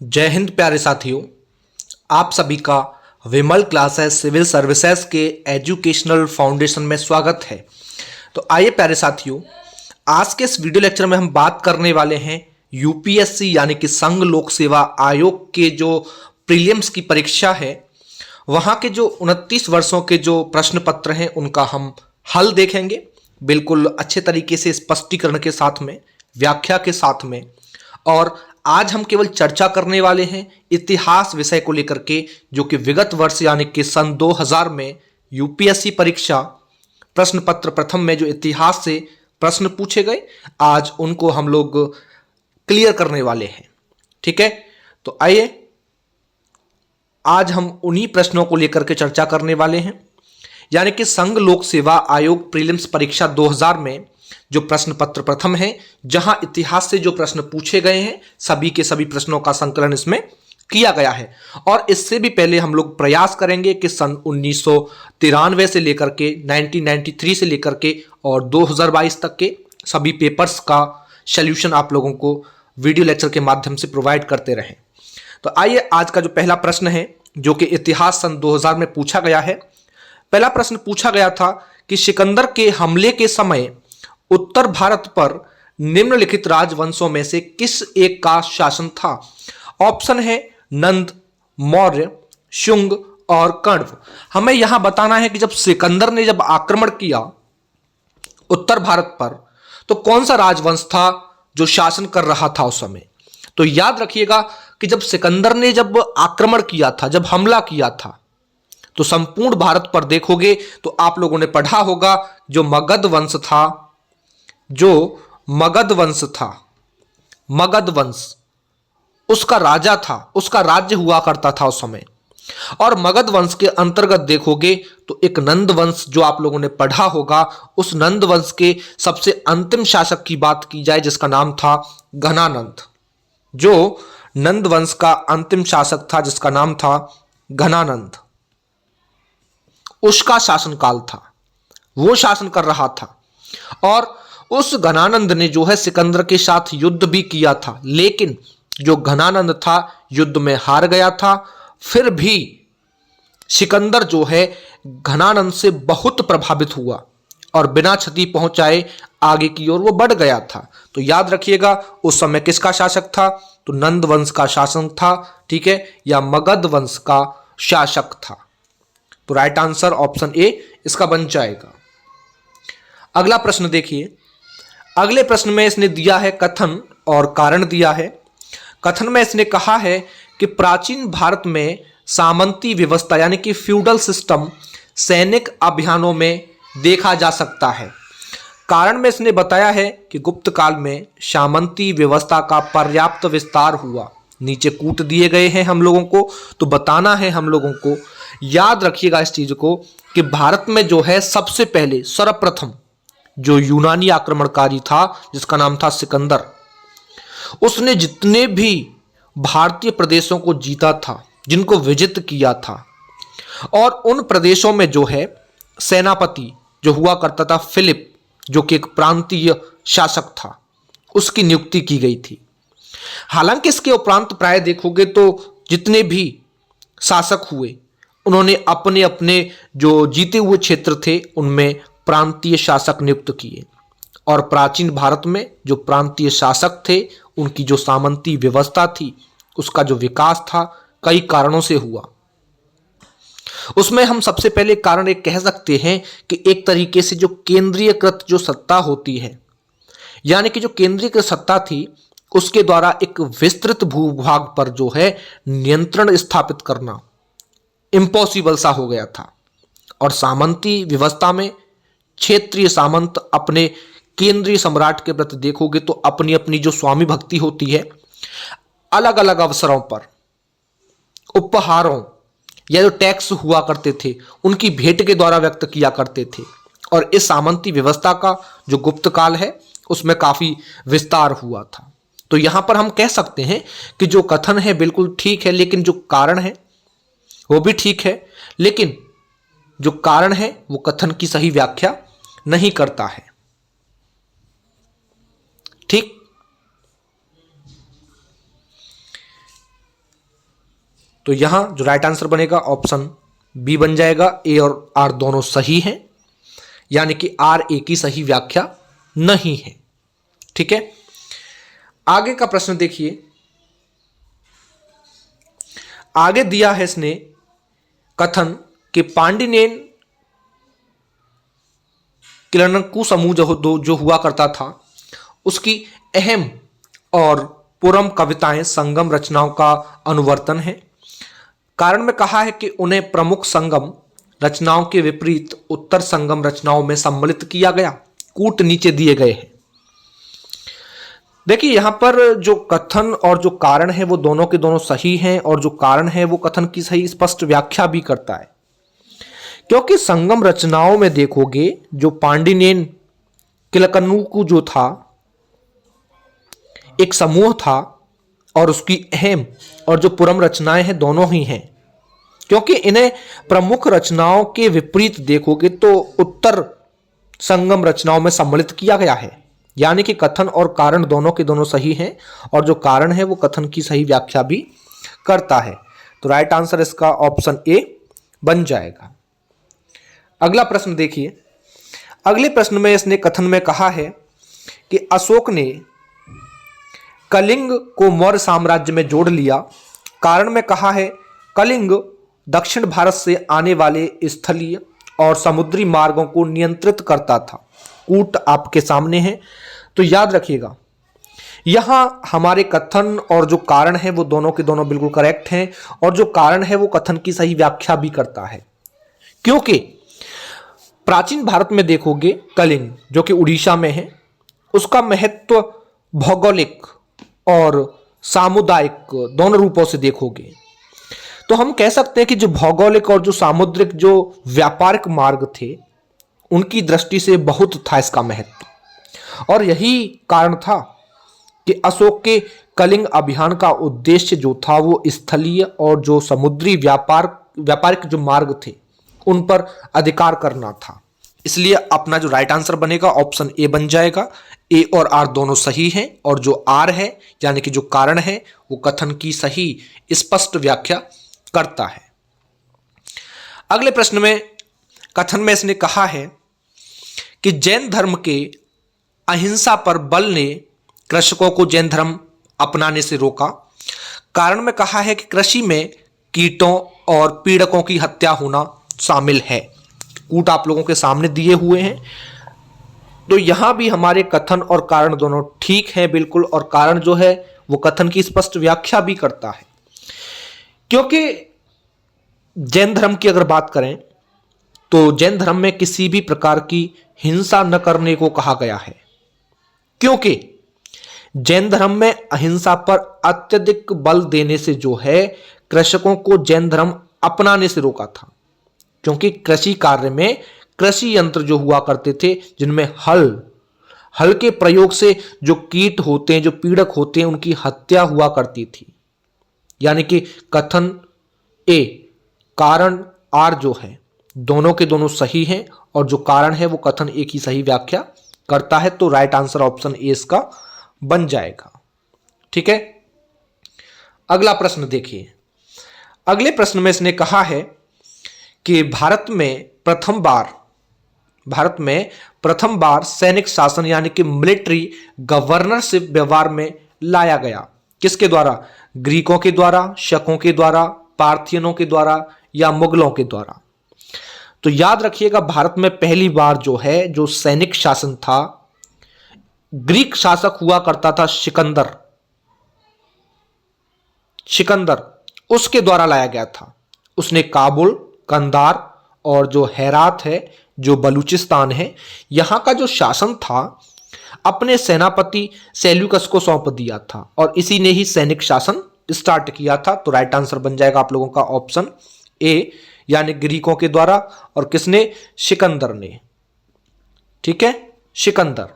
जय हिंद प्यारे साथियों। आप सभी का विमल क्लासेस सिविल सर्विसेज के एजुकेशनल फाउंडेशन में स्वागत है। तो आइए प्यारे साथियों, आज के इस वीडियो लेक्चर में हम बात करने वाले हैं यूपीएससी यानी कि संघ लोक सेवा आयोग के जो प्रीलिम्स की परीक्षा है, वहाँ के जो 29 वर्षों के जो प्रश्न पत्र हैं उनका हम हल देखेंगे, बिल्कुल अच्छे तरीके से स्पष्टीकरण के साथ में, व्याख्या के साथ में। और आज हम केवल चर्चा करने वाले हैं इतिहास विषय को लेकर के, जो कि विगत वर्ष यानी कि सन 2000 में यूपीएससी परीक्षा प्रश्न पत्र प्रथम में जो इतिहास से प्रश्न पूछे गए, आज उनको हम लोग क्लियर करने वाले हैं। ठीक है, तो आइए आज हम उन्हीं प्रश्नों को लेकर के चर्चा करने वाले हैं, यानी कि संघ लोक सेवा आयोग प्रीलिम्स परीक्षा 2000 में जो प्रश्न पत्र प्रथम है, जहां इतिहास से जो प्रश्न पूछे गए हैं सभी के सभी प्रश्नों का संकलन इसमें किया गया है। और इससे भी पहले हम लोग प्रयास करेंगे कि सन 1993 से लेकर के 1993 से लेकर के और 2022 तक के सभी पेपर्स का सॉल्यूशन आप लोगों को वीडियो लेक्चर के माध्यम से प्रोवाइड करते रहें। तो आइए आज का जो पहला प्रश्न है, जो कि इतिहास सन 2000 में पूछा गया है। पहला प्रश्न पूछा गया था कि सिकंदर के हमले के समय उत्तर भारत पर निम्नलिखित राजवंशों में से किस एक का शासन था। ऑप्शन है नंद, मौर्य, शुंग और कण्व। हमें यहां बताना है कि जब सिकंदर ने जब आक्रमण किया उत्तर भारत पर, तो कौन सा राजवंश था जो शासन कर रहा था उस समय। तो याद रखिएगा कि जब सिकंदर ने जब आक्रमण किया था, जब हमला किया था, तो संपूर्ण भारत पर देखोगे तो आप लोगों ने पढ़ा होगा जो मगध वंश था, जो मगध वंश था, मगध वंश उसका राजा था, उसका राज्य हुआ करता था उस समय। और मगध वंश के अंतर्गत देखोगे तो एक नंद वंश जो आप लोगों ने पढ़ा होगा, उस नंद वंश के सबसे अंतिम शासक की बात की जाए जिसका नाम था घनानंद, जो नंद वंश का अंतिम शासक था जिसका नाम था घनानंद, उसका शासनकाल था, वो शासन कर रहा था। और उस घनानंद ने जो है सिकंदर के साथ युद्ध भी किया था, लेकिन जो घनानंद था युद्ध में हार गया था। फिर भी सिकंदर जो है घनानंद से बहुत प्रभावित हुआ और बिना क्षति पहुंचाए आगे की ओर वो बढ़ गया था। तो याद रखिएगा उस समय किसका शासक था, तो नंद वंश का शासक था, ठीक है, या मगध वंश का शासक था। तो राइट आंसर ऑप्शन ए इसका बन जाएगा। अगला प्रश्न देखिए। अगले प्रश्न में इसने दिया है कथन और कारण दिया है। कथन में इसने कहा है कि प्राचीन भारत में सामंती व्यवस्था यानी कि फ्यूडल सिस्टम सैनिक अभियानों में देखा जा सकता है। कारण में इसने बताया है कि गुप्त काल में सामंती व्यवस्था का पर्याप्त विस्तार हुआ। नीचे कूट दिए गए हैं हम लोगों को, तो बताना है हम लोगों को, याद रखिएगा इस चीज को, कि भारत में जो है सबसे पहले सर्वप्रथम जो यूनानी आक्रमणकारी था जिसका नाम था सिकंदर, उसने जितने भी भारतीय प्रदेशों को जीता था, जिनको विजित किया था, और उन प्रदेशों में जो है सेनापति जो हुआ करता था फिलिप, जो कि एक प्रांतीय शासक था, उसकी नियुक्ति की गई थी। हालांकि इसके उपरांत प्राय देखोगे तो जितने भी शासक हुए उन्होंने अपने अपने जो जीते हुए क्षेत्र थे उनमें प्रांतीय शासक नियुक्त किए। और प्राचीन भारत में जो प्रांतीय शासक थे उनकी जो सामंती व्यवस्था थी उसका जो विकास था कई कारणों से हुआ। उसमें हम सबसे पहले कारण एक कह सकते हैं कि एक तरीके से जो केंद्रीयकृत जो सत्ता होती है, यानी कि जो केंद्रीयकृत सत्ता थी उसके द्वारा एक विस्तृत भूभाग पर जो है नियंत्रण स्थापित करना इम्पॉसिबल सा हो गया था। और सामंती व्यवस्था में क्षेत्रीय सामंत अपने केंद्रीय सम्राट के प्रति देखोगे तो अपनी अपनी जो स्वामी भक्ति होती है, अलग अलग अवसरों पर उपहारों या जो टैक्स हुआ करते थे उनकी भेंट के द्वारा व्यक्त किया करते थे। और इस सामंती व्यवस्था का जो गुप्त काल है उसमें काफी विस्तार हुआ था। तो यहां पर हम कह सकते हैं कि जो कथन है बिल्कुल ठीक है, लेकिन जो कारण है वो भी ठीक है, लेकिन जो कारण है वो कथन की सही व्याख्या नहीं करता है। ठीक, तो यहां जो राइट आंसर बनेगा ऑप्शन बी बन जाएगा। ए और आर दोनों सही हैं, यानी कि आर ए की सही व्याख्या नहीं है। ठीक है, आगे का प्रश्न देखिए। आगे दिया है इसने कथन कि पांडिनेन किलनकु समूह जो हुआ करता था उसकी अहम और पूरम कविताएं संगम रचनाओं का अनुवर्तन है। कारण में कहा है कि उन्हें प्रमुख संगम रचनाओं के विपरीत उत्तर संगम रचनाओं में सम्मिलित किया गया। कूट नीचे दिए गए हैं। देखिए यहां पर जो कथन और जो कारण है वो दोनों के दोनों सही हैं, और जो कारण है वो कथन की सही स्पष्ट व्याख्या भी करता है। क्योंकि संगम रचनाओं में देखोगे जो पांडिनेन किलकन्नुकु जो था एक समूह था, और उसकी अहम और जो पूरम रचनाएं हैं दोनों ही हैं। क्योंकि इन्हें प्रमुख रचनाओं के विपरीत देखोगे तो उत्तर संगम रचनाओं में सम्मिलित किया गया है, यानी कि कथन और कारण दोनों के दोनों सही हैं, और जो कारण है वो कथन की सही व्याख्या भी करता है। तो राइट आंसर इसका ऑप्शन ए बन जाएगा। अगला प्रश्न देखिए। अगले प्रश्न में इसने कथन में कहा है कि अशोक ने कलिंग को मौर्य साम्राज्य में जोड़ लिया। कारण में कहा है कलिंग दक्षिण भारत से आने वाले स्थलीय और समुद्री मार्गों को नियंत्रित करता था। कूट आपके सामने है, तो याद रखिएगा यहां हमारे कथन और जो कारण है वो दोनों के दोनों बिल्कुल करेक्ट हैं, और जो कारण है वो कथन की सही व्याख्या भी करता है। क्योंकि प्राचीन भारत में देखोगे कलिंग जो कि उड़ीसा में है, उसका महत्व भौगोलिक और सामुदायिक दोनों रूपों से देखोगे तो हम कह सकते हैं कि जो भौगोलिक और जो सामुद्रिक जो व्यापारिक मार्ग थे उनकी दृष्टि से बहुत था इसका महत्व। और यही कारण था कि अशोक के कलिंग अभियान का उद्देश्य जो था वो स्थलीय और जो समुद्री व्यापारिक जो मार्ग थे उन पर अधिकार करना था। इसलिए अपना जो राइट आंसर बनेगा ऑप्शन ए बन जाएगा। ए और आर दोनों सही हैं, और जो आर है यानी कि जो कारण है वो कथन की सही स्पष्ट व्याख्या करता है। अगले प्रश्न में कथन में इसने कहा है कि जैन धर्म के अहिंसा पर बल ने कृषकों को जैन धर्म अपनाने से रोका। कारण में कहा है कि कृषि में कीटों और पीड़कों की हत्या होना शामिल है। कूट आप लोगों के सामने दिए हुए हैं, तो यहां भी हमारे कथन और कारण दोनों ठीक हैं बिल्कुल, और कारण जो है वो कथन की स्पष्ट व्याख्या भी करता है। क्योंकि जैन धर्म की अगर बात करें तो जैन धर्म में किसी भी प्रकार की हिंसा न करने को कहा गया है, क्योंकि जैन धर्म में अहिंसा पर अत्यधिक बल देने से जो है कृषकों को जैन धर्म अपनाने से रोका था। क्योंकि कृषि कार्य में कृषि यंत्र जो हुआ करते थे जिनमें हल के प्रयोग से जो कीट होते हैं जो पीड़क होते हैं उनकी हत्या हुआ करती थी। यानी कि कथन ए कारण आर जो है दोनों के दोनों सही हैं, और जो कारण है वो कथन ए की सही व्याख्या करता है। तो राइट आंसर ऑप्शन ए इसका बन जाएगा। ठीक है, अगला प्रश्न देखिए। अगले प्रश्न में इसने कहा है कि भारत में प्रथम बार सैनिक शासन यानी कि मिलिट्री गवर्नरशिप व्यवहार में लाया गया। किसके द्वारा? ग्रीकों के द्वारा, शकों के द्वारा, पार्थियनों के द्वारा या मुगलों के द्वारा। तो याद रखिएगा भारत में पहली बार जो है जो सैनिक शासन था, ग्रीक शासक हुआ करता था सिकंदर, उसके द्वारा लाया गया था। उसने काबुल, कंधार और जो हेरात है जो बलूचिस्तान है यहां का जो शासन था अपने सेनापति सेल्यूकस को सौंप दिया था, और इसी ने ही सैनिक शासन स्टार्ट किया था। तो राइट आंसर बन जाएगा आप लोगों का ऑप्शन ए, यानी ग्रीकों के द्वारा, और किसने? सिकंदर ने। ठीक है, सिकंदर।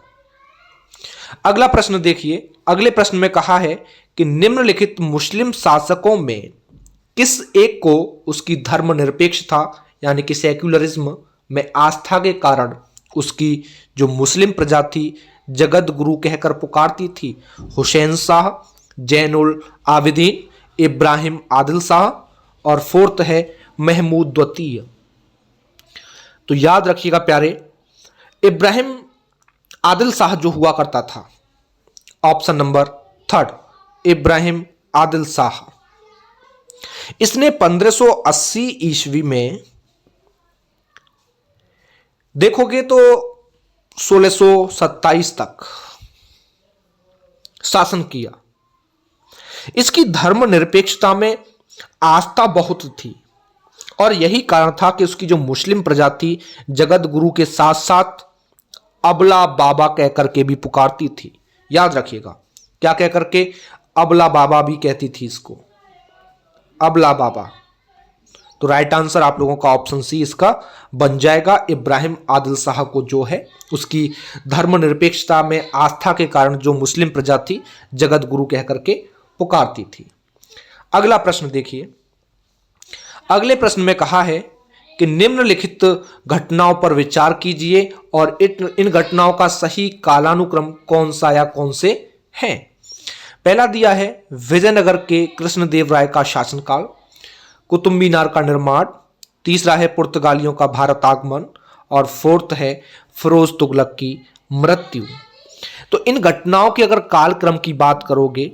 अगला प्रश्न देखिए। अगले प्रश्न में कहा है कि निम्नलिखित मुस्लिम शासकों में किस एक को उसकी धर्मनिरपेक्षता यानी कि सेक्युलरिज्म में आस्था के कारण उसकी जो मुस्लिम प्रजा थी जगत गुरु कहकर पुकारती थी? हुसैन शाह, जैनुल आबिदीन, इब्राहिम आदिल शाह और फोर्थ है महमूद द्वितीय। तो याद रखिएगा प्यारे, इब्राहिम आदिल शाह जो हुआ करता था, option number third, Ibrahim Adil Shah, इसने 1580 ईस्वी में देखोगे तो 1627 तक शासन किया। इसकी धर्मनिरपेक्षता में आस्था बहुत थी और यही कारण था कि उसकी जो मुस्लिम प्रजा थी जगत गुरु के साथ साथ अबला बाबा कह करके भी पुकारती थी। याद रखिएगा, क्या कह करके? अबला बाबा भी कहती थी इसको, अबला बाबा। तो राइट आंसर आप लोगों का ऑप्शन सी इसका बन जाएगा। इब्राहिम आदिल शाह को जो है उसकी धर्मनिरपेक्षता में आस्था के कारण जो मुस्लिम प्रजा थी जगत गुरु कह करके पुकारती थी। अगला प्रश्न देखिए, अगले प्रश्न में कहा है कि निम्नलिखित घटनाओं पर विचार कीजिए और इन घटनाओं का सही कालानुक्रम कौन सा या कौन से हैं। पहला दिया है विजयनगर के कृष्णदेव राय का शासनकाल, कुतुब मीनार का निर्माण, तीसरा है पुर्तगालियों का भारत आगमन और फोर्थ है फिरोज तुगलक की मृत्यु। तो इन घटनाओं के अगर कालक्रम की बात करोगे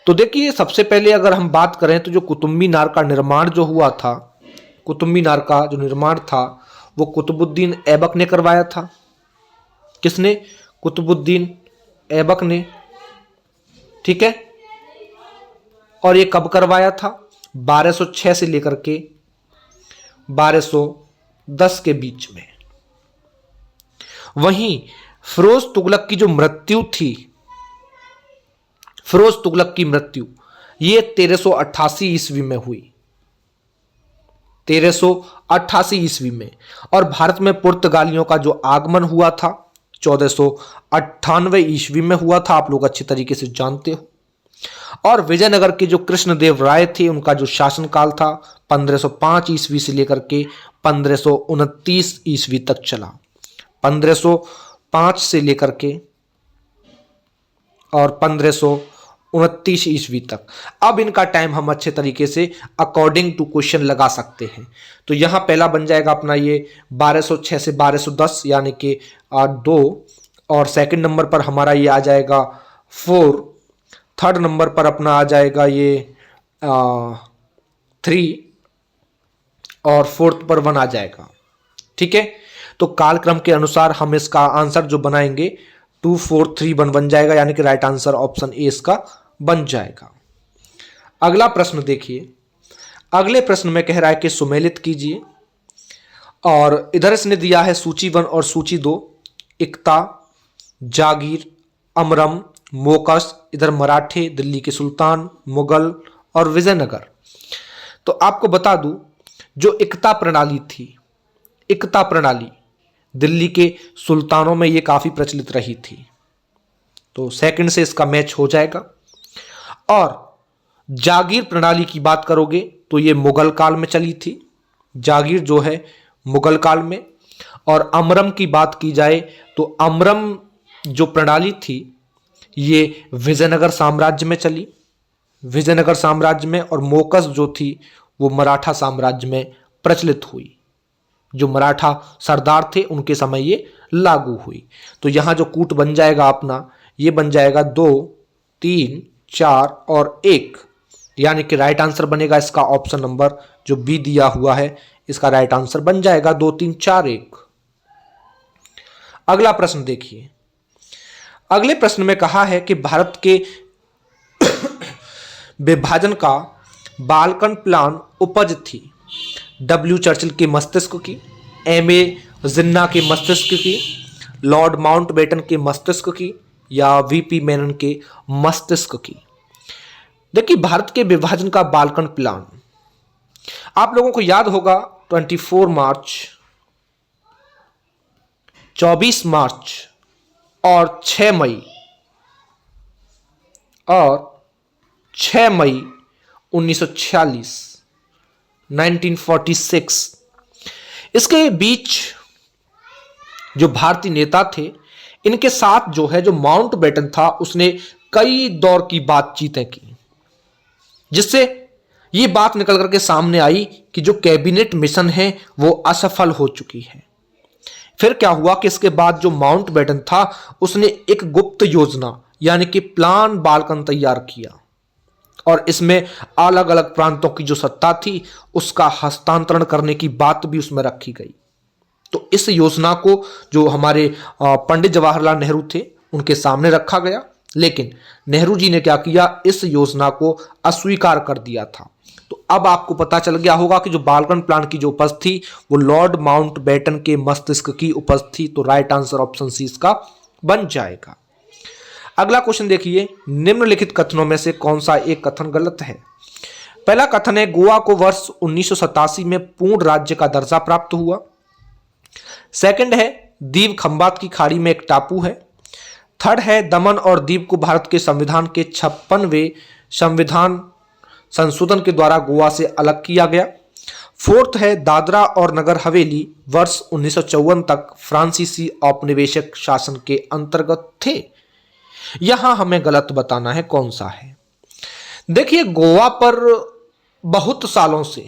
तो देखिए, सबसे पहले अगर हम बात करें तो जो कुतुब मीनार का निर्माण जो हुआ था, कुतुब मीनार का जो निर्माण था वो कुतुबुद्दीन ऐबक ने करवाया था। किसने? कुतुबुद्दीन ऐबक ने। ठीक है, और ये कब करवाया था? 1206 से लेकर के 1210 के बीच में। वहीं फिरोज तुगलक की जो मृत्यु थी, फिरोज तुगलक की मृत्यु ये 1388 ईस्वी में हुई, 1388 ईस्वी में। और भारत में पुर्तगालियों का जो आगमन हुआ था 1498 ईस्वी में हुआ था, आप लोग अच्छी तरीके से जानते हो। और विजयनगर के जो कृष्णदेव राय थे उनका जो शासनकाल था 1505 ईस्वी से लेकर के 1529 ईस्वी तक चला, 1505 से लेकर के और 1529 ईस्वी तक। अब इनका टाइम हम अच्छे तरीके से अकॉर्डिंग टू क्वेश्चन लगा सकते हैं। तो यहां पहला बन जाएगा अपना ये 1206 से 1210 यानी कि 2, और सेकंड नंबर पर हमारा ये आ जाएगा 4, थर्ड नंबर पर अपना आ जाएगा ये 3 और फोर्थ पर 1 आ जाएगा। ठीक है, तो कालक्रम के अनुसार हम इसका आंसर जो बनाएंगे 2, 4, 3, 1 बन जाएगा, यानी कि राइट आंसर ऑप्शन ए इसका बन जाएगा। अगला प्रश्न देखिए, अगले प्रश्न में कह रहा है कि सुमेलित कीजिए, और इधर इसने दिया है सूची 1 और सूची 2, इक्ता, जागीर, अमरम, मोकस, इधर मराठे, दिल्ली के सुल्तान, मुगल और विजयनगर। तो आपको बता दूं, जो इक्ता प्रणाली थी, इक्ता प्रणाली दिल्ली के सुल्तानों में ये काफी प्रचलित रही थी, तो सेकंड से इसका मैच हो जाएगा। और जागीर प्रणाली की बात करोगे तो ये मुगल काल में चली थी, जागीर जो है मुगल काल में। और अमरम की बात की जाए तो अमरम जो प्रणाली थी ये विजयनगर साम्राज्य में चली, विजयनगर साम्राज्य में। और मोकस जो थी वो मराठा साम्राज्य में प्रचलित हुई, जो मराठा सरदार थे उनके समय ये लागू हुई। तो यहां जो कूट बन जाएगा अपना, ये बन जाएगा 2, 3, 4 और 1, यानी कि राइट आंसर बनेगा इसका ऑप्शन नंबर जो बी दिया हुआ है, इसका राइट आंसर बन जाएगा 2, 3, 4, 1। अगला प्रश्न देखिए, अगले प्रश्न में कहा है कि भारत के विभाजन का बाल्कन प्लान उपज थी डब्ल्यू चर्चिल के मस्तिष्क की, एम.ए. जिन्ना के मस्तिष्क की, लॉर्ड माउंटबेटन के मस्तिष्क की, या वीपी मेनन के मस्तिष्क की। देखिए, भारत के विभाजन का बाल्कन प्लान आप लोगों को याद होगा 24 मार्च, 24 मार्च और 6 मई और 6 मई 1946, 1946, इसके बीच जो भारतीय नेता थे इनके साथ जो है जो माउंटबेटन था उसने कई दौर की बातचीतें की, जिससे ये बात निकल करके सामने आई कि जो कैबिनेट मिशन है वो असफल हो चुकी है। फिर क्या हुआ कि इसके बाद जो माउंटबेटन था उसने एक गुप्त योजना यानी कि प्लान बाल्कन तैयार किया और इसमें अलग अलग प्रांतों की जो सत्ता थी उसका हस्तांतरण करने की बात भी उसमें रखी गई। तो इस योजना को जो हमारे पंडित जवाहरलाल नेहरू थे उनके सामने रखा गया, लेकिन नेहरू जी ने क्या किया, इस योजना को अस्वीकार कर दिया था। तो अब आपको पता चल गया होगा कि जो बाल्कन प्लान की जो उपज थी वो लॉर्ड माउंटबेटन के मस्तिष्क की उपज थी। तो राइट आंसर ऑप्शन सी इसका बन जाएगा। अगला क्वेश्चन देखिए, निम्नलिखित कथनों में से कौन सा एक कथन गलत है। पहला कथन है गोवा को वर्ष 1987 में पूर्ण राज्य का दर्जा प्राप्त हुआ। सेकंड है दीव खंबात की खाड़ी में एक टापू है। थर्ड है दमन और दीव को भारत के संविधान के 56वें संविधान संशोधन के द्वारा गोवा से अलग किया गया। फोर्थ है दादरा और नगर हवेली वर्ष 1954 तक फ्रांसीसी औपनिवेशिक शासन के अंतर्गत थे। यहां हमें गलत बताना है कौन सा है। देखिए, गोवा पर बहुत सालों से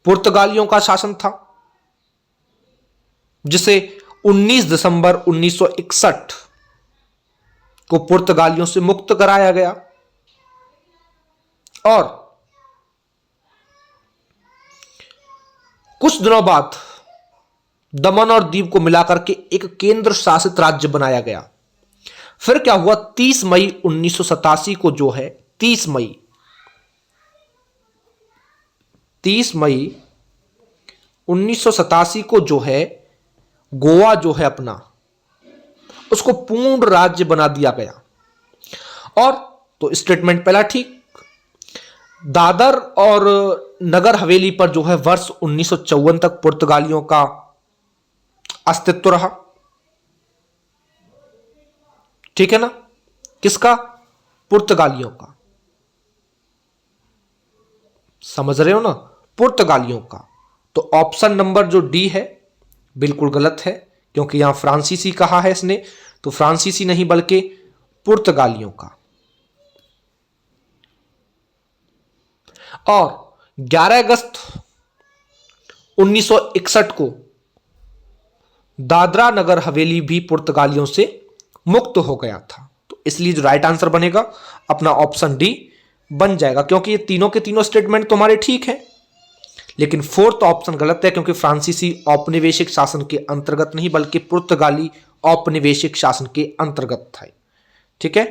पुर्तगालियों का शासन था, जिसे 19 दिसंबर 1961 को पुर्तगालियों से मुक्त कराया गया और कुछ दिनों बाद दमन और दीव को मिलाकर के एक केंद्र शासित राज्य बनाया गया। फिर क्या हुआ, 30 मई 1987 को जो है 30 मई 1987 को जो है गोवा जो है अपना उसको पूर्ण राज्य बना दिया गया। और तो स्टेटमेंट पहला ठीक। दादर और नगर हवेली पर जो है वर्ष 1954 तक पुर्तगालियों का अस्तित्व रहा। ठीक है ना, किसका? पुर्तगालियों का। समझ रहे हो ना, पुर्तगालियों का। तो ऑप्शन नंबर जो डी है बिल्कुल गलत है, क्योंकि यहां फ्रांसीसी कहा है इसने, तो फ्रांसीसी नहीं बल्कि पुर्तगालियों का। और 11 अगस्त 1961 को दादरा नगर हवेली भी पुर्तगालियों से मुक्त हो गया था। तो इसलिए जो राइट आंसर बनेगा अपना ऑप्शन डी बन जाएगा, क्योंकि ये तीनों के तीनों स्टेटमेंट तुम्हारे ठीक है, लेकिन फोर्थ ऑप्शन गलत है, क्योंकि फ्रांसीसी औपनिवेशिक शासन के अंतर्गत नहीं बल्कि पुर्तगाली औपनिवेशिक शासन के अंतर्गत था। ठीक है,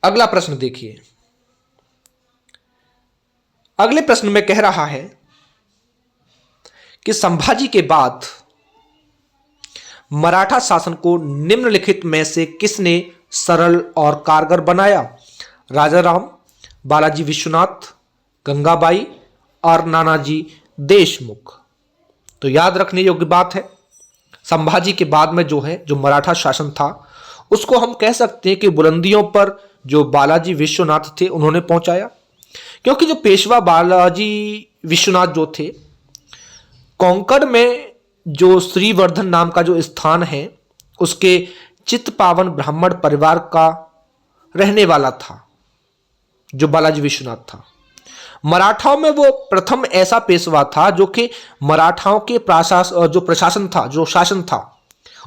अगला प्रश्न देखिए। अगले प्रश्न में कह रहा है कि संभाजी के बाद मराठा शासन को निम्नलिखित में से किसने सरल और कारगर बनाया? राजाराम, बालाजी विश्वनाथ, गंगाबाई और नानाजी देशमुख। तो याद रखने योग्य बात है, संभाजी के बाद में जो है जो मराठा शासन था उसको हम कह सकते हैं कि बुलंदियों पर जो बालाजी विश्वनाथ थे उन्होंने पहुंचाया, क्योंकि जो पेशवा बालाजी विश्वनाथ जो थे कोंकण में जो श्रीवर्धन नाम का जो स्थान है उसके चित्तपावन ब्राह्मण परिवार का रहने वाला था जो बालाजी विश्वनाथ था। मराठाओं में वो प्रथम ऐसा पेशवा था जो कि मराठाओं के प्रशासन था, जो शासन था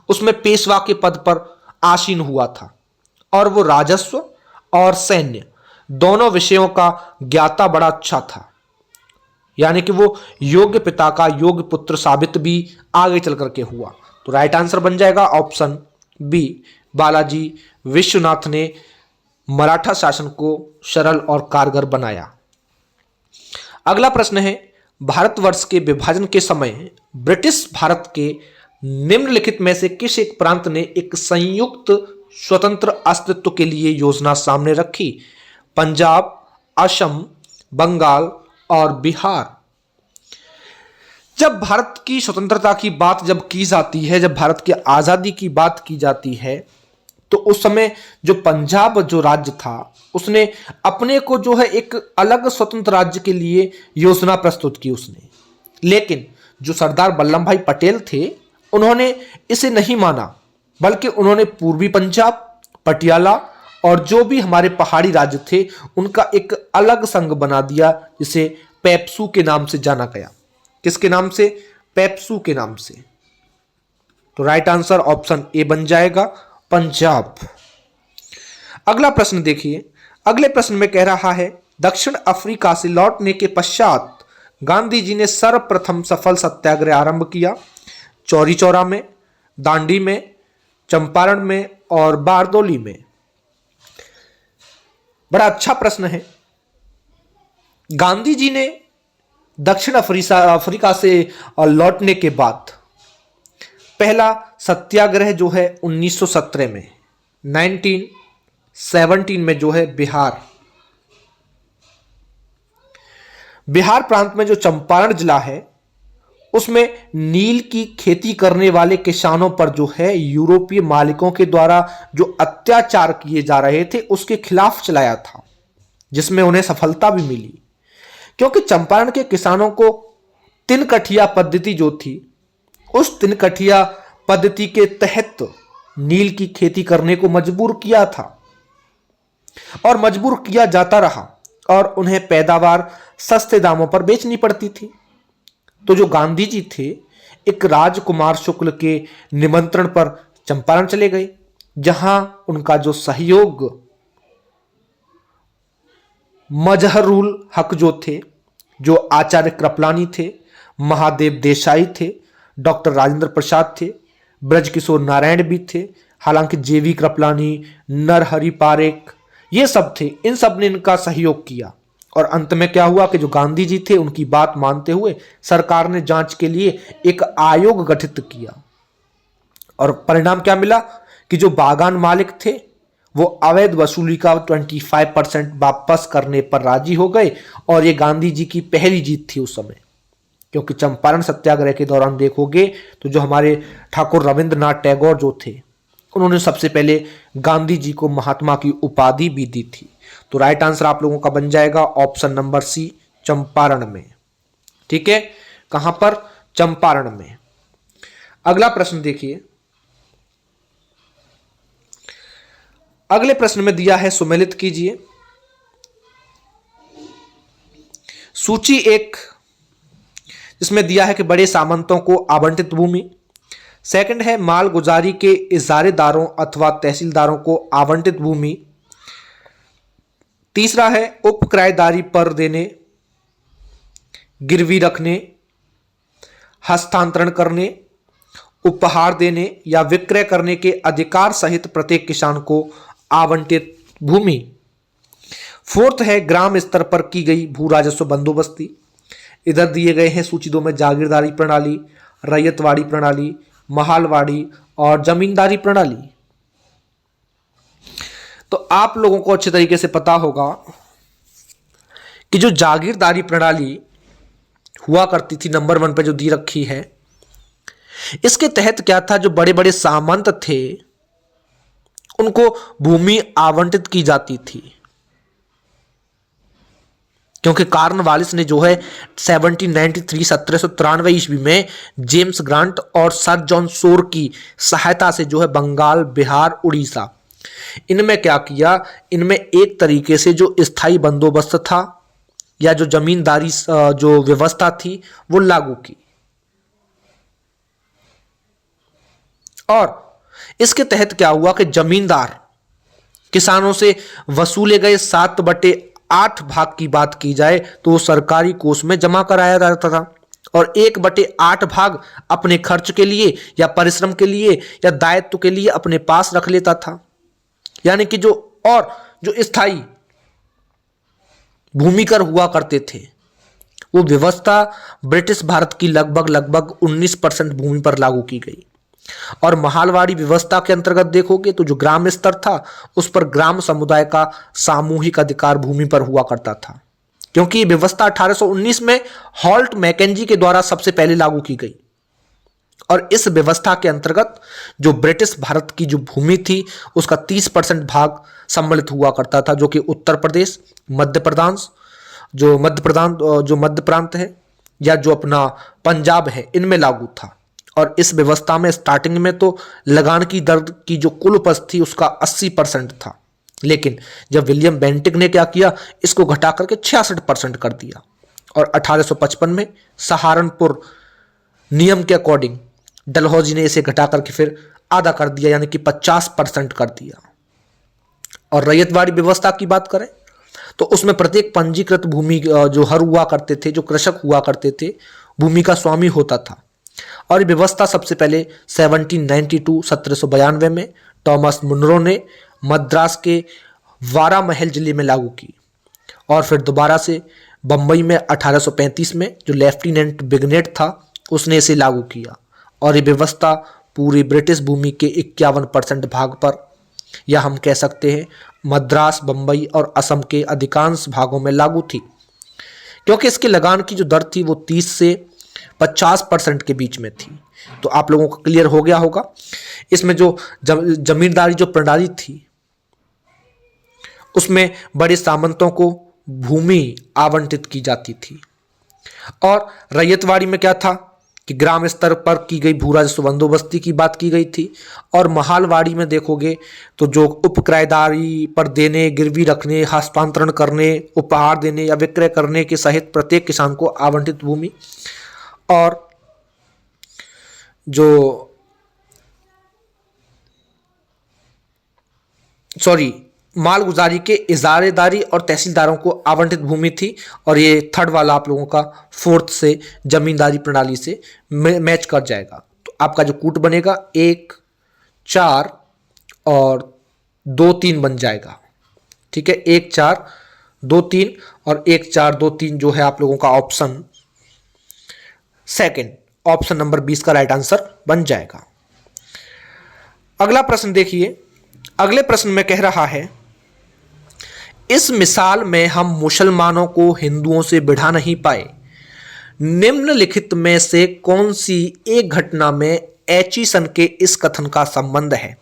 उसमें पेशवा के पद पर आसीन हुआ था और वो राजस्व और सैन्य दोनों विषयों का ज्ञाता बड़ा अच्छा था, यानी कि वो योग्य पिता का योग्य पुत्र साबित भी आगे चल करके हुआ। तो राइट आंसर बन जाएगा ऑप्शन बी, बालाजी विश्वनाथ ने मराठा शासन को सरल और कारगर बनाया। अगला प्रश्न है, भारतवर्ष के विभाजन के समय ब्रिटिश भारत के निम्नलिखित में से किस एक प्रांत ने एक संयुक्त स्वतंत्र अस्तित्व के लिए योजना सामने रखी? पंजाब, असम, बंगाल और बिहार। जब भारत की स्वतंत्रता की बात जब की जाती है, जब भारत की आजादी की बात की जाती है, तो उस समय जो पंजाब जो राज्य था उसने अपने को जो है एक अलग स्वतंत्र राज्य के लिए योजना प्रस्तुत की उसने, लेकिन जो सरदार वल्लभ भाई पटेल थे उन्होंने इसे नहीं माना, बल्कि उन्होंने पूर्वी पंजाब, पटियाला और जो भी हमारे पहाड़ी राज्य थे उनका एक अलग संघ बना दिया जिसे पेप्सू के नाम से जाना गया। किसके नाम से? पेप्सू के नाम से। तो राइट आंसर ऑप्शन ए बन जाएगा, पंजाब। अगला प्रश्न देखिए। अगले प्रश्न में कह रहा है दक्षिण अफ्रीका से लौटने के पश्चात गांधी जी ने सर्वप्रथम सफल सत्याग्रह आरंभ किया। चौरी चौरा में, दांडी में, चंपारण में और बारदोली में। बड़ा अच्छा प्रश्न है। गांधी जी ने दक्षिण अफ्रीका से लौटने के बाद पहला सत्याग्रह जो है 1917 में, 1917 में जो है बिहार प्रांत में जो चंपारण जिला है उसमें नील की खेती करने वाले किसानों पर जो है यूरोपीय मालिकों के द्वारा जो अत्याचार किए जा रहे थे उसके खिलाफ चलाया था, जिसमें उन्हें सफलता भी मिली। क्योंकि चंपारण के किसानों को तिनकठिया पद्धति जो थी, उस तिनकठिया पद्धति के तहत नील की खेती करने को मजबूर किया था और मजबूर किया जाता रहा और उन्हें पैदावार सस्ते दामों पर बेचनी पड़ती थी। तो जो गांधी जी थे एक राजकुमार शुक्ल के निमंत्रण पर चंपारण चले गए, जहां उनका जो सहयोग मजहरुल हक जो थे, जो आचार्य कृपलानी थे, महादेव देसाई थे, डॉक्टर राजेंद्र प्रसाद थे, ब्रजकिशोर नारायण भी थे, हालांकि जेवी कृपलानी, नरहरि पारेख ये सब थे। इन सब ने इनका सहयोग किया और अंत में क्या हुआ कि जो गांधी जी थे उनकी बात मानते हुए सरकार ने जांच के लिए एक आयोग गठित किया और परिणाम क्या मिला कि जो बागान मालिक थे वो अवैध वसूली का 25% वापस करने पर राजी हो गए और ये गांधी जी की पहली जीत थी उस समय। क्योंकि चंपारण सत्याग्रह के दौरान देखोगे तो जो हमारे ठाकुर रविंद्रनाथ टैगोर जो थे उन्होंने सबसे पहले गांधी जी को महात्मा की उपाधि भी दी थी। तो राइट आंसर आप लोगों का बन जाएगा ऑप्शन नंबर सी, चंपारण में। ठीक है, कहां पर? चंपारण में। अगला प्रश्न देखिए। अगले प्रश्न में दिया है, सुमेलित कीजिए। सूची एक, जिसमें दिया है कि बड़े सामंतों को आवंटित भूमि। सेकंड है मालगुजारी के इजारेदारों अथवा तहसीलदारों को आवंटित भूमि। तीसरा है उपकिरायेदारी पर देने, गिरवी रखने, हस्तांतरण करने, उपहार देने या विक्रय करने के अधिकार सहित प्रत्येक किसान को आवंटित भूमि। फोर्थ है ग्राम स्तर पर की गई भू राजस्व बंदोबस्ती। इधर दिए गए हैं सूची दो में जागीरदारी प्रणाली, रैयतवाड़ी प्रणाली, महालवाड़ी और जमींदारी प्रणाली। तो आप लोगों को अच्छे तरीके से पता होगा कि जो जागीरदारी प्रणाली हुआ करती थी, नंबर 1 पे जो दी रखी है, इसके तहत क्या था, जो बड़े बड़े सामंत थे उनको भूमि आवंटित की जाती थी। क्योंकि कार्नवालिस ने जो है 1793 ईस्वी में जेम्स ग्रांट और सर जॉन सोर की सहायता से जो है बंगाल, बिहार, उड़ीसा, इनमें क्या किया, इनमें एक तरीके से जो स्थायी बंदोबस्त था या जो जमींदारी जो व्यवस्था थी वो लागू की। और इसके तहत क्या हुआ कि जमींदार किसानों से वसूले गए 7/8 भाग की बात की जाए तो सरकारी कोष में जमा कराया जाता था और 1/8 भाग अपने खर्च के लिए या परिश्रम के लिए या दायित्व के लिए अपने पास रख लेता था। यानी कि जो स्थायी भूमिकर हुआ करते थे वो व्यवस्था ब्रिटिश भारत की लगभग 19% भूमि पर लागू की गई। और महालवाड़ी व्यवस्था के अंतर्गत देखोगे तो जो ग्राम स्तर था उस पर ग्राम समुदाय का सामूहिक अधिकार भूमि पर हुआ करता था, क्योंकि ये व्यवस्था 1819 में हॉल्ट मैकेंजी के द्वारा सबसे पहले लागू की गई। और इस व्यवस्था के अंतर्गत जो ब्रिटिश भारत की जो भूमि थी उसका 30% भाग सम्मिलित हुआ करता था, जो कि उत्तर प्रदेश, मध्य प्रांत है या जो अपना पंजाब है, इनमें लागू था। और इस व्यवस्था में स्टार्टिंग में तो लगान की दर की जो कुल उपज थी उसका 80% था, लेकिन जब विलियम बेंटिक ने क्या किया, इसको घटा करके 66% कर दिया। और 1855 में सहारनपुर नियम के अकॉर्डिंग डलहौजी ने इसे घटा करके फिर आधा कर दिया, यानी कि 50% कर दिया। और रैयतवाड़ी व्यवस्था की बात करें तो उसमें प्रत्येक पंजीकृत भूमि जो हर हुआ करते थे, जो कृषक हुआ करते थे, भूमि का स्वामी होता था। और ये व्यवस्था सबसे पहले 1792 में टॉमस मुनरो ने मद्रास के वारामहल जिले में लागू की, और फिर दोबारा से बंबई में 1835 में जो लेफ्टिनेंट बिगनेट था उसने इसे लागू किया। और ये व्यवस्था पूरी ब्रिटिश भूमि के 51% भाग पर, या हम कह सकते हैं मद्रास, बंबई और असम के अधिकांश भागों में लागू थी, क्योंकि इसके लगान की जो दर थी वो 30 से 50% के बीच में थी। तो आप लोगों को क्लियर हो गया होगा। इसमें जो जमींदारी जो प्रणाली थी उसमें बड़े सामंतों को भूमि आवंटित की जाती थी। और रैयतवाड़ी में क्या था कि ग्राम स्तर पर की गई भू राजस्व बंदोबस्ती की बात की गई थी। और महालवाड़ी में देखोगे तो जो उपकिरायेदारी पर देने, गिरवी रखने, हस्तांतरण करने, उपहार देने या विक्रय करने के सहित प्रत्येक किसान को आवंटित भूमि, और जो मालगुजारी के इजारेदारी और तहसीलदारों को आवंटित भूमि थी। और ये थर्ड वाला आप लोगों का फोर्थ से जमींदारी प्रणाली से मैच कर जाएगा। तो आपका जो कूट बनेगा 1, 4 और 2, 3 बन जाएगा। ठीक है, 1, 4, 2, 3 और 1, 4, 2, 3 जो है आप लोगों का ऑप्शन सेकंड, ऑप्शन नंबर 20 का राइट आंसर बन जाएगा। अगला प्रश्न देखिए। अगले प्रश्न में कह रहा है, इस मिसाल में हम मुसलमानों को हिंदुओं से बढ़ा नहीं पाए। निम्नलिखित में से कौन सी एक घटना में एचिसन के इस कथन का संबंध है?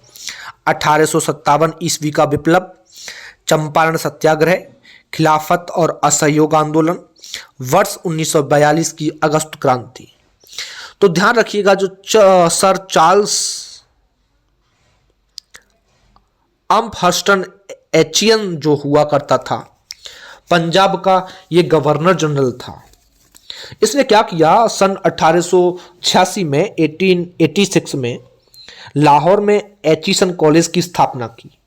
1857 ईस्वी का विप्लव, चंपारण सत्याग्रह, खिलाफत और असहयोग आंदोलन, वर्ष 1942 की अगस्त क्रांति। तो ध्यान रखिएगा, जो सर चार्ल्स अम्पहर्स्टन एचियन जो हुआ करता था, पंजाब का ये गवर्नर जनरल था। इसने क्या किया, सन 1886 में 1886 में लाहौर में एचिसन कॉलेज की स्थापना की।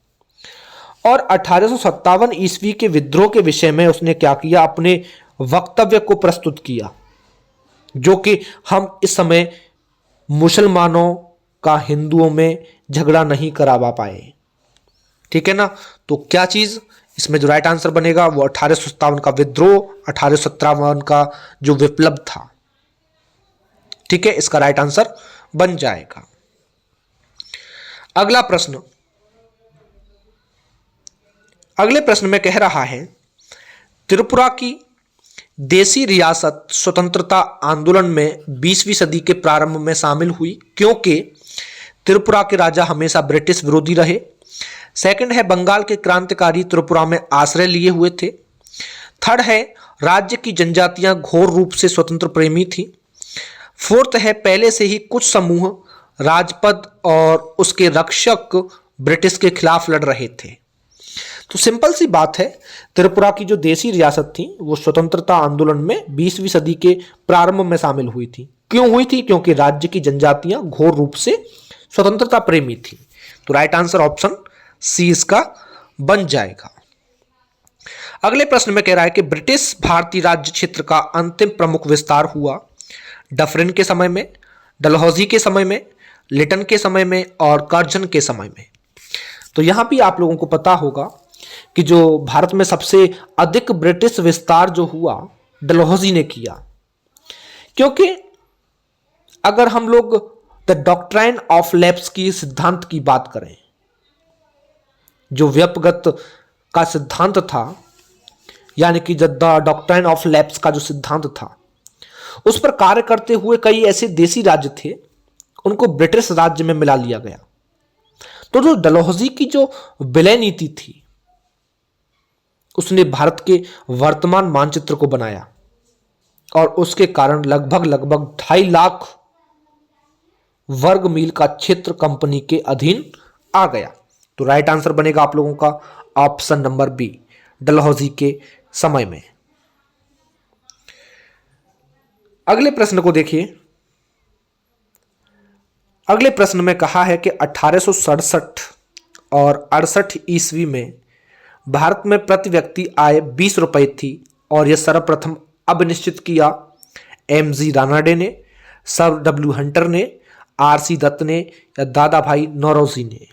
और 1857 ईस्वी के विद्रोह के विषय में उसने क्या किया, अपने वक्तव्य को प्रस्तुत किया, जो कि हम इस समय मुसलमानों का हिंदुओं में झगड़ा नहीं करवा पाए। ठीक है ना। तो क्या चीज इसमें जो राइट आंसर बनेगा वो 1857 का विद्रोह, 1857 का जो विप्लव था। ठीक है, इसका राइट आंसर बन जाएगा। अगला प्रश्न, अगले प्रश्न में कह रहा है, त्रिपुरा की देसी रियासत स्वतंत्रता आंदोलन में 20वीं सदी के प्रारंभ में शामिल हुई क्योंकि त्रिपुरा के राजा हमेशा ब्रिटिश विरोधी रहे। सेकंड है, बंगाल के क्रांतिकारी त्रिपुरा में आश्रय लिए हुए थे। थर्ड है, राज्य की जनजातियां घोर रूप से स्वतंत्र प्रेमी थी। फोर्थ है, पहले से ही कुछ समूह राजपद और उसके रक्षक ब्रिटिश के खिलाफ लड़ रहे थे। तो सिंपल सी बात है, त्रिपुरा की जो देसी रियासत थी वो स्वतंत्रता आंदोलन में 20वीं सदी के प्रारंभ में शामिल हुई थी। क्यों हुई थी? क्योंकि राज्य की जनजातियां घोर रूप से स्वतंत्रता प्रेमी थी। तो राइट आंसर ऑप्शन सी इसका बन जाएगा। अगले प्रश्न में कह रहा है कि ब्रिटिश भारतीय राज्य क्षेत्र का अंतिम प्रमुख विस्तार हुआ डफरिन के समय में, डलहौजी के समय में, लिटन के समय में और कर्जन के समय में। तो यहां भी आप लोगों को पता होगा कि जो भारत में सबसे अधिक ब्रिटिश विस्तार जो हुआ डलहौजी ने किया, क्योंकि अगर हम लोग द डॉक्ट्राइन ऑफ लैप्स की सिद्धांत की बात करें, जो व्यपगत का सिद्धांत था, यानी कि द डॉक्ट्राइन ऑफ लैप्स का जो सिद्धांत था, उस पर कार्य करते हुए कई ऐसे देसी राज्य थे, उनको ब्रिटिश राज्य में मिला लिया गया। तो जो डलहौजी की जो विलय नीति थी, उसने भारत के वर्तमान मानचित्र को बनाया और उसके कारण लगभग 2.5 लाख वर्ग मील का क्षेत्र कंपनी के अधीन आ गया। तो राइट आंसर बनेगा आप लोगों का ऑप्शन नंबर बी, डलहौजी के समय में। अगले प्रश्न को देखिए। अगले प्रश्न में कहा है कि 1867 और 68 ईस्वी में भारत में प्रति व्यक्ति आय 20 रुपए थी और यह सर्वप्रथम अब निश्चित किया एम.जी. रानाडे ने, सर डब्ल्यू हंटर ने, आर.सी. दत्त ने या दादा भाई नौरोजी ने।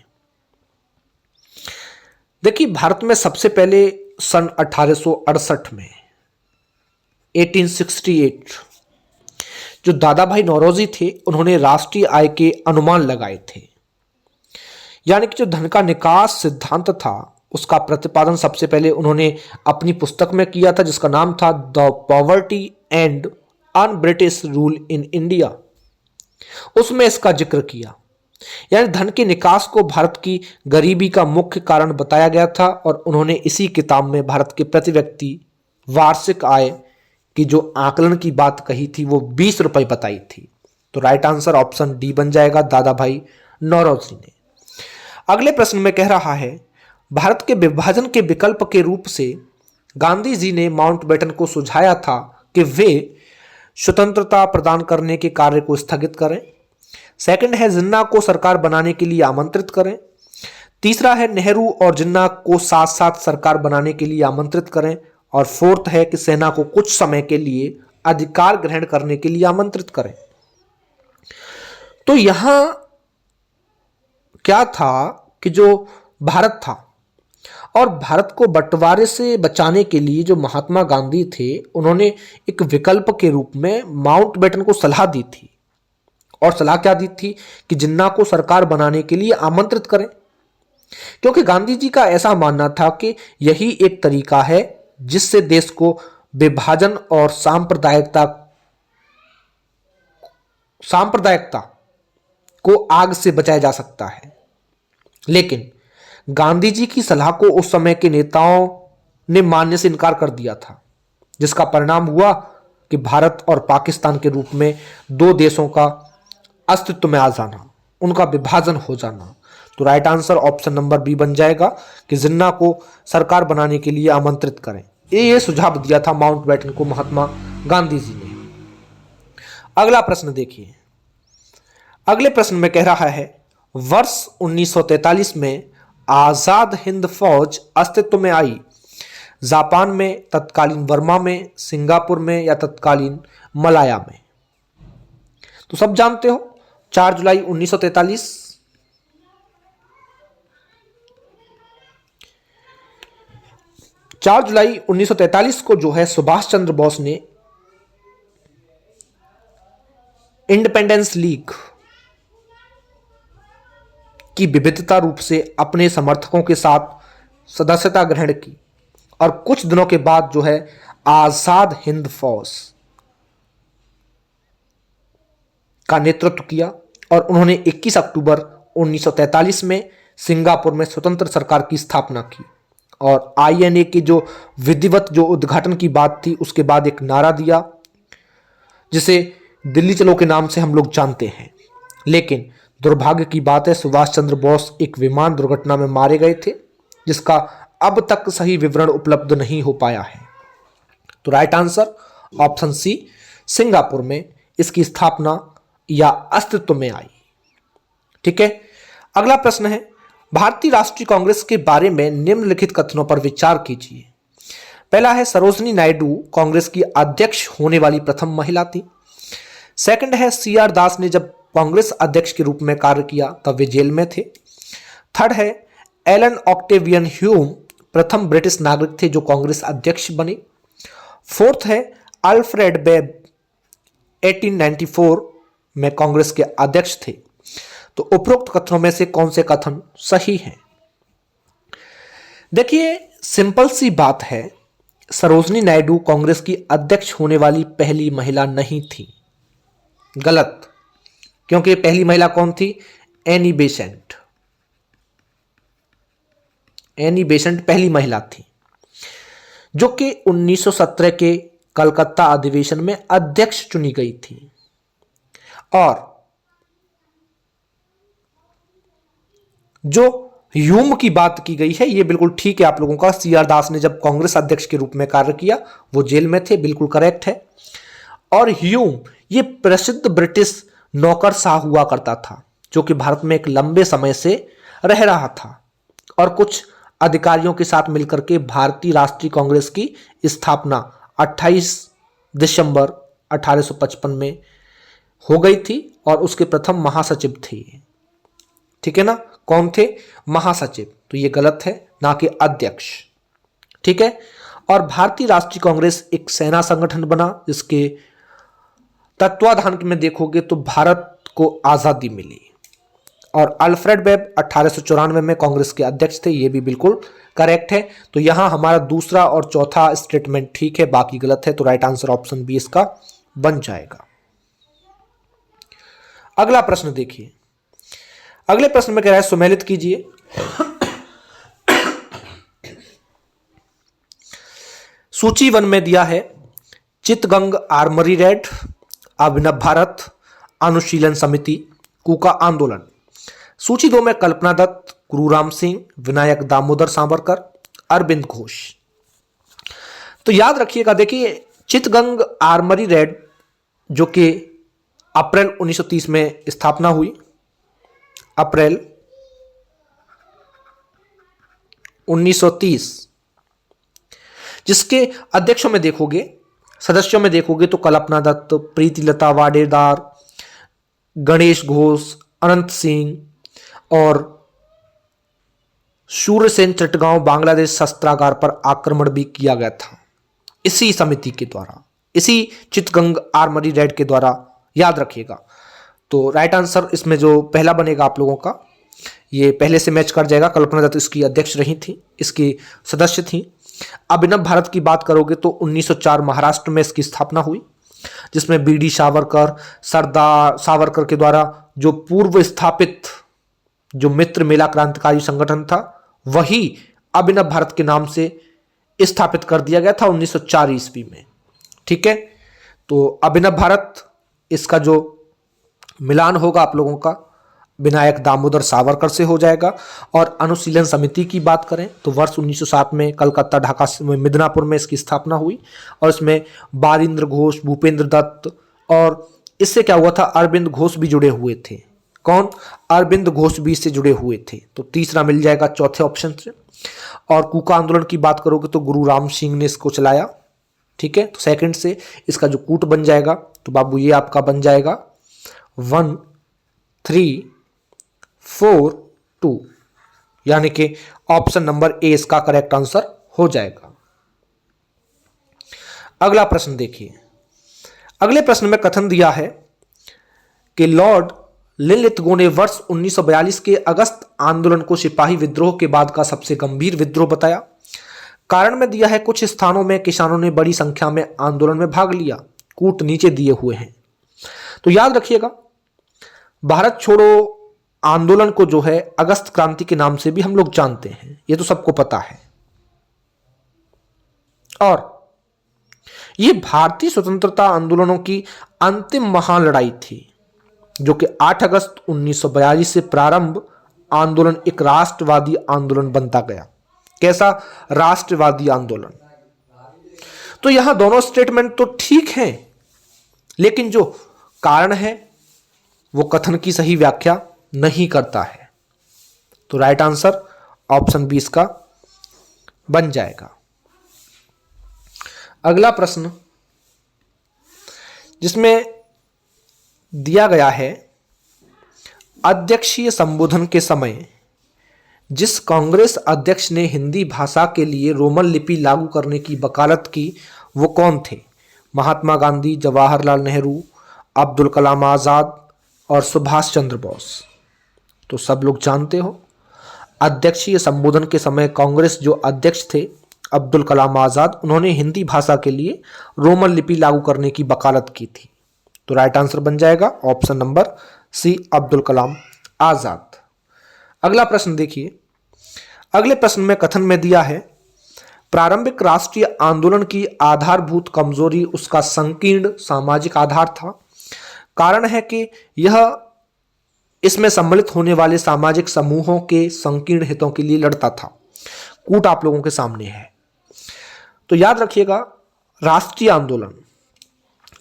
देखिए, भारत में सबसे पहले सन 1868 में 1868 जो दादा भाई नौरोजी थे उन्होंने राष्ट्रीय आय के अनुमान लगाए थे, यानी कि जो धन का निकास सिद्धांत था उसका प्रतिपादन सबसे पहले उन्होंने अपनी पुस्तक में किया था, जिसका नाम था the poverty and un British rule in India. उसमें इसका जिक्र किया, यानी धन के निकास को भारत की गरीबी का मुख्य कारण बताया गया था और उन्होंने इसी किताब में भारत के प्रति व्यक्ति वार्षिक आय की जो आकलन की बात कही थी वो 20 रुपए बताई थी। तो राइट आंसर ऑप्शन डी बन जाएगा, दादा भाई नौरोजी ने। अगले प्रश्न में कह रहा है, भारत के विभाजन के विकल्प के रूप से गांधी जी ने माउंटबेटन को सुझाया था कि वे स्वतंत्रता प्रदान करने के कार्य को स्थगित करें। सेकंड है, जिन्ना को सरकार बनाने के लिए आमंत्रित करें। तीसरा है, नेहरू और जिन्ना को साथ साथ सरकार बनाने के लिए आमंत्रित करें। और फोर्थ है कि सेना को कुछ समय के लिए अधिकार ग्रहण करने के लिए आमंत्रित करें। तो यहां क्या था कि जो भारत था और भारत को बंटवारे से बचाने के लिए जो महात्मा गांधी थे उन्होंने एक विकल्प के रूप में माउंटबेटन को सलाह दी थी। और सलाह क्या दी थी कि जिन्ना को सरकार बनाने के लिए आमंत्रित करें, क्योंकि गांधी जी का ऐसा मानना था कि यही एक तरीका है जिससे देश को विभाजन और सांप्रदायिकता को आग से बचाया जा सकता है। लेकिन गांधी जी की सलाह को उस समय के नेताओं ने मानने से इनकार कर दिया था, जिसका परिणाम हुआ कि भारत और पाकिस्तान के रूप में दो देशों का अस्तित्व में आ जाना, उनका विभाजन हो जाना। तो right answer option number B बन जाएगा कि जिन्ना को सरकार बनाने के लिए आमंत्रित करें। ये सुझाव दिया था माउंटबेटन को महात्मा गांधी जी ने। अगला प्रश्न देखिए। अगले प्रश्न में कह रहा है, वर्ष 1943 में आजाद हिंद फौज अस्तित्व में आई जापान में, तत्कालीन बर्मा में, सिंगापुर में या तत्कालीन मलाया में। तो सब जानते हो 4 जुलाई 1943 4 जुलाई 1943 को जो है सुभाष चंद्र बोस ने इंडिपेंडेंस लीग की विविधता रूप से अपने समर्थकों के साथ सदस्यता ग्रहण की और कुछ दिनों के बाद जो है आजाद हिंद फौज का नेतृत्व किया और उन्होंने 21 अक्टूबर 1943 में सिंगापुर में स्वतंत्र सरकार की स्थापना की। और आईएनए के जो विधिवत जो उद्घाटन की बात थी उसके बाद एक नारा दिया जिसे दिल्ली चलो के नाम से हम लोग जानते हैं। लेकिन दुर्भाग्य की बात है, सुभाष चंद्र बोस एक विमान दुर्घटना में मारे गए थे, जिसका अब तक सही विवरण उपलब्ध नहीं हो पाया है। तो right answer option C, Singapore में इसकी स्थापना या अस्तित्व में आई। ठीक है। अगला प्रश्न है, भारतीय राष्ट्रीय कांग्रेस के बारे में निम्नलिखित कथनों पर विचार कीजिए। पहला है, सरोजनी नायडू कांग्रेस की अध्यक्ष होने वाली प्रथम महिला थी। सेकंड है, सीआर दास ने जब कांग्रेस अध्यक्ष के रूप में कार्य किया तब वे जेल में थे। थर्ड है, एलन ऑक्टेवियन ह्यूम प्रथम ब्रिटिश नागरिक थे जो कांग्रेस अध्यक्ष बने। फोर्थ है, अल्फ्रेड बेब 1894 में कांग्रेस के अध्यक्ष थे। तो उपरोक्त कथनों में से कौन से कथन सही हैं? देखिए, सिंपल सी बात है, सरोजनी नायडू कांग्रेस की अध्यक्ष होने वाली पहली महिला नहीं थी। गलत, क्योंकि पहली महिला कौन थी? Annie Besant. एनी बेसेंट पहली महिला थी जो कि 1917 के कलकत्ता अधिवेशन में अध्यक्ष चुनी गई थी। और जो ह्यूम की बात की गई है, ये बिल्कुल ठीक है आप लोगों का। सी आर दास ने जब कांग्रेस अध्यक्ष के रूप में कार्य किया वो जेल में थे, बिल्कुल करेक्ट है। और ह्यूम ये प्रसिद्ध ब्रिटिश नौकरशाह हुआ करता था जो कि भारत में एक लंबे समय से रह रहा था और कुछ अधिकारियों के साथ मिलकर के भारतीय राष्ट्रीय कांग्रेस की स्थापना 28 दिसंबर 1855 में हो गई थी और उसके प्रथम महासचिव थे। ठीक है ना, कौन थे? महासचिव। तो ये गलत है, ना कि अध्यक्ष। ठीक है। और भारतीय राष्ट्रीय कांग्रेस एक सेना संगठन बना जिसके तत्वाधान में देखोगे तो भारत को आजादी मिली। और अल्फ्रेड वेब 1894 में कांग्रेस के अध्यक्ष थे, ये भी बिल्कुल करेक्ट है। तो यहां हमारा दूसरा और चौथा स्टेटमेंट ठीक है, बाकी गलत है। तो राइट आंसर ऑप्शन बी इसका बन जाएगा। अगला प्रश्न देखिए। अगले प्रश्न में कह रहा है सुमेलित कीजिए। सूची 1 में दिया है चितगंग आर्मरी रेड, अभिनव भारत, अनुशीलन समिति, कूका आंदोलन। सूची 2 में कल्पना दत्त, गुरुराम सिंह, विनायक दामोदर सावरकर, अरविंद घोष। तो याद रखिएगा, देखिए चितगंग आर्मरी रेड जो कि अप्रैल 1930 में स्थापना हुई, अप्रैल 1930, जिसके अध्यक्षों में देखोगे, सदस्यों में देखोगे तो कल्पना दत्त, प्रीतिलता वाडेदार, गणेश घोष, अनंत सिंह और सूर्यसेन चटगांव बांग्लादेश शस्त्रागार पर आक्रमण भी किया गया था इसी समिति के द्वारा, इसी चितगंग आर्मरी रेड के द्वारा, याद रखिएगा। तो राइट आंसर इसमें जो पहला बनेगा आप लोगों का, ये पहले से मैच कर जाएगा। कल्पना दत्त इसकी अध्यक्ष रही थी, इसकी सदस्य थी। अभिनव भारत की बात करोगे तो 1904 महाराष्ट्र में इसकी स्थापना हुई, जिसमें बीडी सावरकर, सरदार सावरकर के द्वारा जो पूर्व स्थापित जो मित्र मेला क्रांतिकारी संगठन था वही अभिनव भारत के नाम से स्थापित कर दिया गया था 1904 ईस्वी में। ठीक है। तो अभिनव भारत, इसका जो मिलान होगा आप लोगों का विनायक दामोदर सावरकर से हो जाएगा। और अनुशीलन समिति की बात करें तो वर्ष 1907 में कलकत्ता, ढाका, मिदनापुर में इसकी स्थापना हुई और इसमें बारिंद्र घोष, भूपेंद्र दत्त और इससे क्या हुआ था, अरविंद घोष भी जुड़े हुए थे। कौन? अरविंद घोष भी इससे जुड़े हुए थे। तो तीसरा मिल जाएगा चौथे ऑप्शन से। और कूका आंदोलन की बात करोगे तो गुरुराम सिंह ने इसको चलाया। ठीक है। तो सेकंड से इसका जो कूट बन जाएगा तो बाबू ये आपका बन जाएगा 1 3 4 2, यानी कि ऑप्शन नंबर ए इसका करेक्ट आंसर हो जाएगा। अगला प्रश्न देखिए। अगले प्रश्न में कथन दिया है कि लॉर्ड लिनलिथगो ने वर्ष 1942 के अगस्त आंदोलन को सिपाही विद्रोह के बाद का सबसे गंभीर विद्रोह बताया। कारण में दिया है कुछ स्थानों में किसानों ने बड़ी संख्या में आंदोलन में भाग लिया। कूट नीचे दिए हुए हैं। तो याद रखिएगा, भारत छोड़ो आंदोलन को जो है अगस्त क्रांति के नाम से भी हम लोग जानते हैं, ये तो सबको पता है। और ये भारतीय स्वतंत्रता आंदोलनों की अंतिम महान लड़ाई थी, जो कि 8 अगस्त 1942 से प्रारंभ आंदोलन एक राष्ट्रवादी आंदोलन बनता गया। कैसा? राष्ट्रवादी आंदोलन। तो यहां दोनों स्टेटमेंट तो ठीक हैं, लेकिन जो कारण है वो कथन की सही व्याख्या नहीं करता है। तो राइट आंसर ऑप्शन बी इसका बन जाएगा। अगला प्रश्न जिसमें दिया गया है अध्यक्षीय संबोधन के समय जिस कांग्रेस अध्यक्ष ने हिंदी भाषा के लिए रोमन लिपि लागू करने की वकालत की वो कौन थे? महात्मा गांधी, जवाहरलाल नेहरू, अब्दुल कलाम आजाद और सुभाष चंद्र बोस। तो सब लोग जानते हो, अध्यक्षीय संबोधन के समय कांग्रेस जो अध्यक्ष थे अब्दुल कलाम आजाद, उन्होंने हिंदी भाषा के लिए रोमन लिपि लागू करने की वकालत की थी। तो राइट आंसर बन जाएगा option number C, Abdul Kalam Azad. अगला प्रश्न देखिए। अगले प्रश्न में कथन में दिया है प्रारंभिक राष्ट्रीय आंदोलन की आधारभूत कमजोरी उसका संकीर्ण सामाजिक आधार था। कारण है कि यह इसमें सम्मिलित होने वाले सामाजिक समूहों के संकीर्ण हितों के लिए लड़ता था। कूट आप लोगों के सामने है। तो याद रखिएगा, राष्ट्रीय आंदोलन,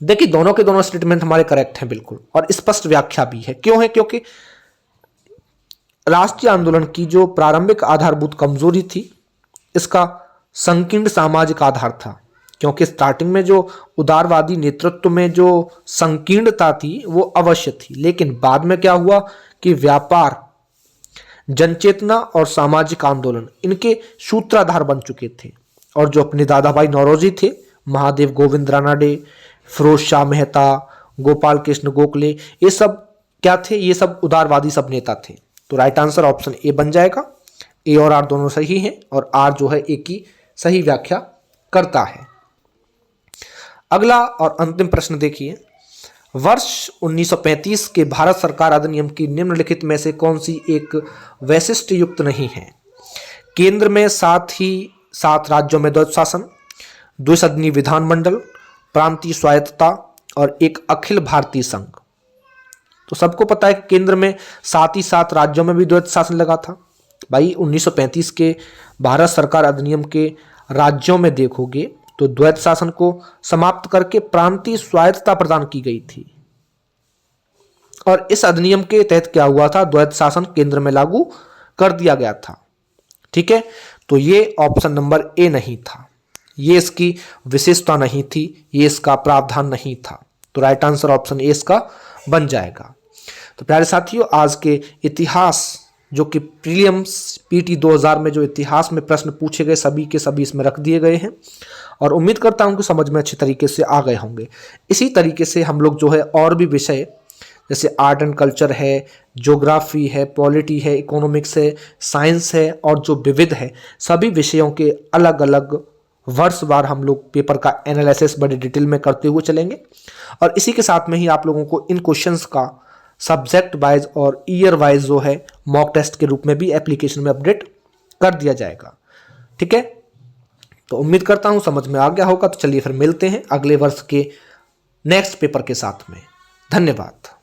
देखिए दोनों के दोनों स्टेटमेंट हमारे करेक्ट हैं बिल्कुल, और स्पष्ट व्याख्या भी है। क्यों है? क्योंकि राष्ट्रीय आंदोलन की जो प्रारंभिक आधारभूत कमजोरी थी, इसका संकीर्ण सामाजिक आधार था। क्योंकि स्टार्टिंग में जो उदारवादी नेतृत्व में जो संकीर्णता थी वो अवश्य थी, लेकिन बाद में क्या हुआ कि व्यापार, जनचेतना और सामाजिक आंदोलन इनके सूत्राधार बन चुके थे। और जो अपने दादा भाई नौरोजी थे, महादेव गोविंद रानाडे, फिरोज शाह मेहता, गोपाल कृष्ण गोखले, ये सब क्या थे? ये सब उदारवादी सब नेता थे। तो राइट आंसर ऑप्शन ए बन जाएगा। ए और आर दोनों सही हैं, और आर जो है ए की सही व्याख्या करता है। अगला और अंतिम प्रश्न देखिए, वर्ष 1935 के भारत सरकार अधिनियम की निम्नलिखित में से कौन सी एक वैशिष्ट्य युक्त नहीं है? केंद्र में साथ ही 7 राज्यों में द्वैत शासन, द्विसदनीय विधानमंडल, प्रांतीय स्वायत्तता और एक अखिल भारतीय संघ। तो सबको पता है कि केंद्र में साथ ही 7 राज्यों में भी द्वैत शासन लगा था। भाई 1935 के भारत सरकार अधिनियम के राज्यों में देखोगे तो द्वैत शासन को समाप्त करके प्रांतीय स्वायत्तता प्रदान की गई थी। और इस अधिनियम के तहत क्या हुआ था? द्वैत शासन केंद्र में लागू कर दिया गया था। ठीक है, तो ये ऑप्शन नंबर ए नहीं था, ये इसकी विशेषता नहीं थी, ये इसका प्रावधान नहीं था। तो राइट आंसर ऑप्शन ए इसका बन जाएगा। तो प्यारे साथियों, आज के इतिहास जो कि प्रीलिम्स पीटी 2000 में जो इतिहास में प्रश्न पूछे गए, सभी के सभी इसमें रख दिए गए हैं, और उम्मीद करता हूं कि समझ में अच्छे तरीके से आ गए होंगे। इसी तरीके से हम लोग जो है और भी विषय जैसे आर्ट एंड कल्चर है, ज्योग्राफी है, पॉलिटी है, इकोनॉमिक्स है, साइंस है, और जो विविध है, सभी विषयों के अलग अलग वर्षवार हम लोग पेपर का एनालिसिस बड़े डिटेल में करते हुए चलेंगे। और इसी के साथ में ही आप लोगों को इन क्वेश्चंस का सब्जेक्ट वाइज और ईयर वाइज जो है मॉक टेस्ट के रूप में भी एप्लीकेशन में अपडेट कर दिया जाएगा। ठीक है, तो उम्मीद करता हूं समझ में आ गया होगा। तो चलिए फिर मिलते हैं अगले वर्ष के नेक्स्ट पेपर के साथ में। धन्यवाद।